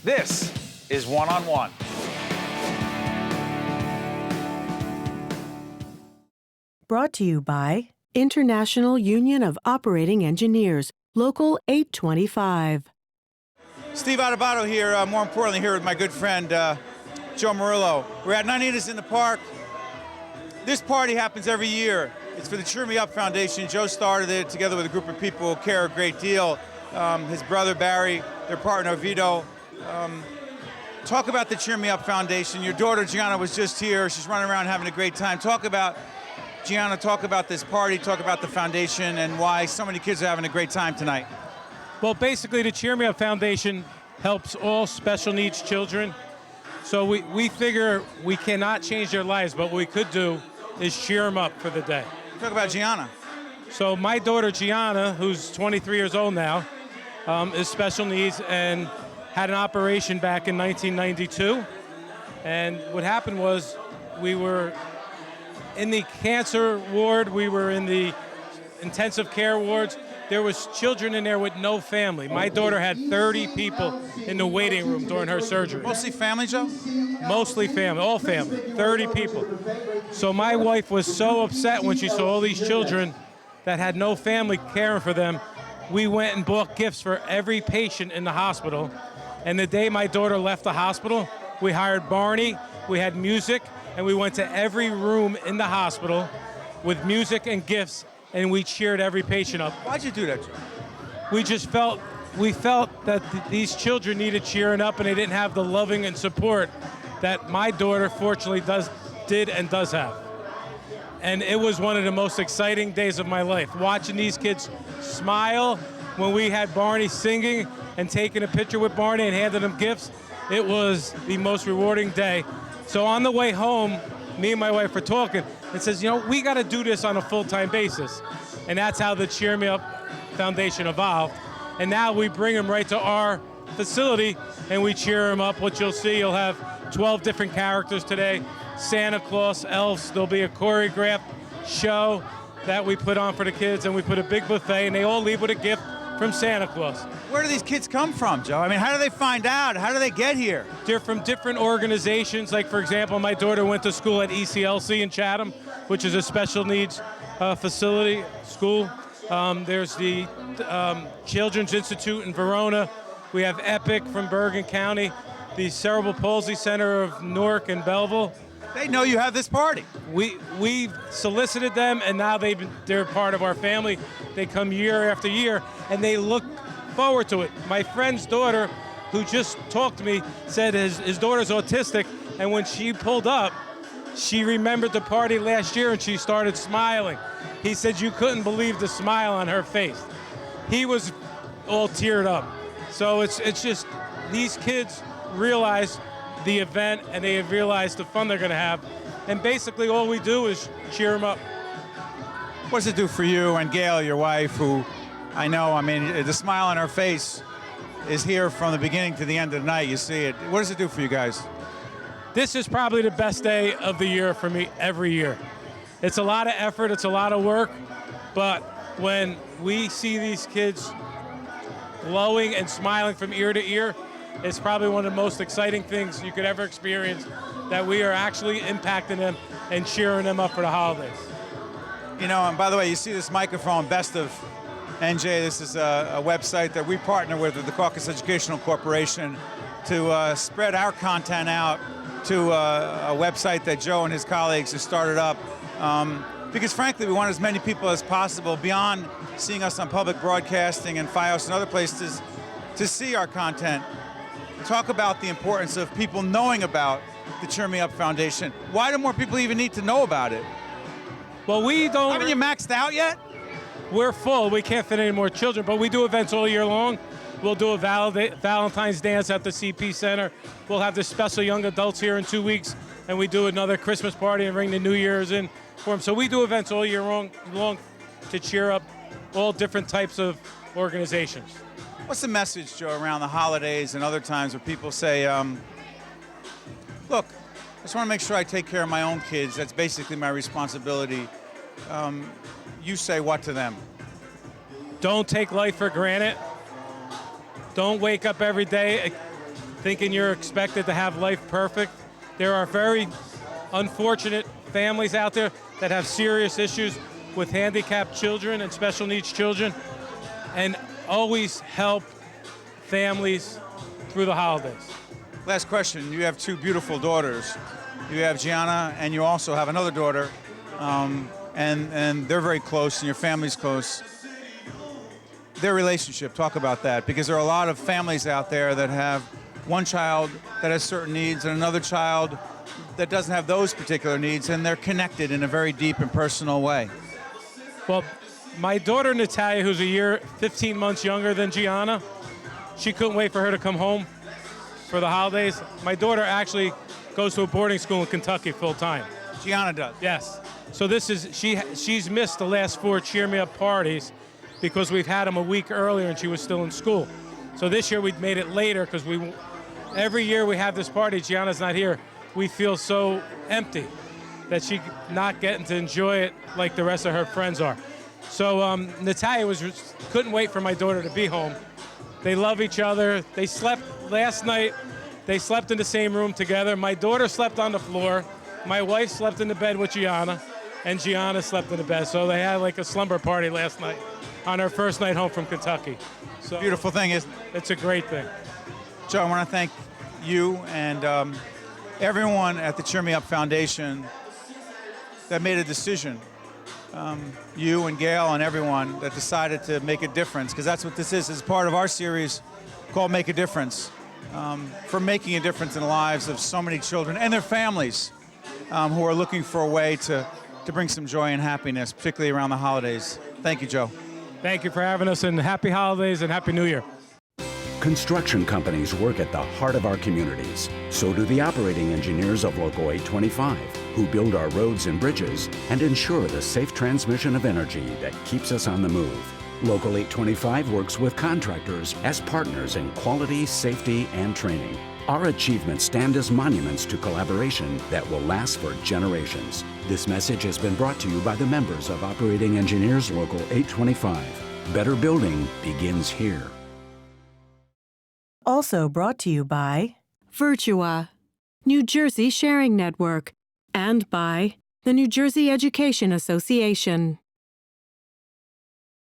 This is One on One. Brought to you by International Union of Operating Engineers, Local 825. Steve Adubato here, more importantly here with my good friend Joe Maurillo. We're at Natalias in the park. This party happens every year. It's for the Cheer Me Up Foundation. Joe started it together with a group of people who care a great deal. His brother Barry, their partner Vito. Talk about the Cheer Me Up Foundation. Your daughter Gianna was just here. She's running around having a great time. Talk about this party, talk about the foundation and why so many kids are having a great time tonight. Well, basically the Cheer Me Up Foundation helps all special needs children. So we figure we cannot change their lives, but what we could do is cheer them up for the day. Talk about Gianna. So my daughter Gianna, who's 23 years old now, is special needs and had an operation back in 1992. And what happened was we were in the cancer ward, we were in the intensive care wards. There was children in there with no family. My daughter had 30 people in the waiting room during her surgery. Mostly family, Joe? Mostly family, all family, 30 people. So my wife was so upset when she saw all these children that had no family caring for them. We went and bought gifts for every patient in the hospital. And the day my daughter left the hospital, we hired Barney, we had music, and we went to every room in the hospital with music and gifts, and we cheered every patient up. Why'd you do that, Joe? We felt that these children needed cheering up, and they didn't have the loving and support that my daughter fortunately did and does have. And it was one of the most exciting days of my life, watching these kids smile when we had Barney singing and taking a picture with Barney and handing them gifts. It was the most rewarding day. So on the way home, me and my wife were talking and says, you know, we got to do this on a full-time basis. And that's how the Cheer Me Up Foundation evolved. And now we bring them right to our facility and we cheer them up. What you'll see, you'll have 12 different characters today. Santa Claus, elves, there'll be a choreographed show that we put on for the kids, and we put a big buffet, and they all leave with a gift from Santa Claus. Where do these kids come from, Joe? I mean, how do they find out? How do they get here? They're from different organizations. Like, for example, my daughter went to school at ECLC in Chatham, which is a special needs facility, school. There's the Children's Institute in Verona. We have EPIC from Bergen County, the Cerebral Palsy Center of Newark and Belleville. They know you have this party. We've solicited them, and now they're part of our family. They come year after year, and they look forward to it. My friend's daughter, who just talked to me, said his daughter's autistic, and when she pulled up, she remembered the party last year, and she started smiling. He said you couldn't believe the smile on her face. He was all teared up. So it's just these kids realize the event, and they have realized the fun they're going to have. And basically all we do is cheer them up. What does it do for you and Gail, your wife, who I know, I mean, the smile on her face is here from the beginning to the end of the night. You see it. What does it do for you guys? This is probably the best day of the year for me every year. It's a lot of effort, it's a lot of work, but when we see these kids glowing and smiling from ear to ear, it's probably one of the most exciting things you could ever experience, that we are actually impacting them and cheering them up for the holidays. You know, and by the way, you see this microphone, Best of NJ. This is a website that we partner with the Caucus Educational Corporation to spread our content out to a website that Joe and his colleagues have started up. Because frankly, we want as many people as possible, beyond seeing us on public broadcasting and FiOS and other places, to see our content. Talk about the importance of people knowing about the Cheer Me Up Foundation. Why do more people even need to know about it? Well, we don't... Haven't you maxed out yet? We're full. We can't fit any more children, but we do events all year long. We'll do a Valentine's dance at the CP Center. We'll have the special young adults here in 2 weeks, and we do another Christmas party and bring the New Year's in for them. So we do events all year long to cheer up all different types of organizations. What's the message, Joe, around the holidays and other times where people say, look, I just want to make sure I take care of my own kids. That's basically my responsibility. You say what to them? Don't take life for granted. Don't wake up every day thinking you're expected to have life perfect. There are very unfortunate families out there that have serious issues with handicapped children and special needs children, and always help families through the holidays. Last question. You have two beautiful daughters. You have Gianna, and you also have another daughter, and they're very close, and your family's close. Their relationship, talk about that, because there are a lot of families out there that have one child that has certain needs and another child that doesn't have those particular needs, and they're connected in a very deep and personal way. Well, my daughter Natalia, who's a year, 15 months younger than Gianna, she couldn't wait for her to come home for the holidays. My daughter actually goes to a boarding school in Kentucky full time. Gianna does. Yes. So this is, she's missed the last 4 Cheer Me Up parties because we've had them a week earlier and she was still in school. So this year we made it later because every year we have this party, Gianna's not here, we feel so empty that she's not getting to enjoy it like the rest of her friends are. So Natalia couldn't wait for my daughter to be home. They love each other. They slept last night. They slept in the same room together. My daughter slept on the floor. My wife slept in the bed with Gianna, and Gianna slept in the bed. So they had like a slumber party last night on her first night home from Kentucky. So Beautiful thing, isn't it? it's a great thing. Joe, I want to thank you and everyone at the Cheer Me Up Foundation that made a decision. You and Gail and everyone that decided to make a difference, because that's what this is. It's part of our series called Make a Difference, for making a difference in the lives of so many children and their families who are looking for a way to bring some joy and happiness, particularly around the holidays. Thank you, Joe. Thank you for having us, and happy holidays and happy New Year. Construction companies work at the heart of our communities. So do the operating engineers of Local 825, who build our roads and bridges and ensure the safe transmission of energy that keeps us on the move. Local 825 works with contractors as partners in quality, safety, and training. Our achievements stand as monuments to collaboration that will last for generations. This message has been brought to you by the members of Operating Engineers Local 825. Better building begins here. Also brought to you by Virtua, New Jersey Sharing Network, and by the New Jersey Education Association.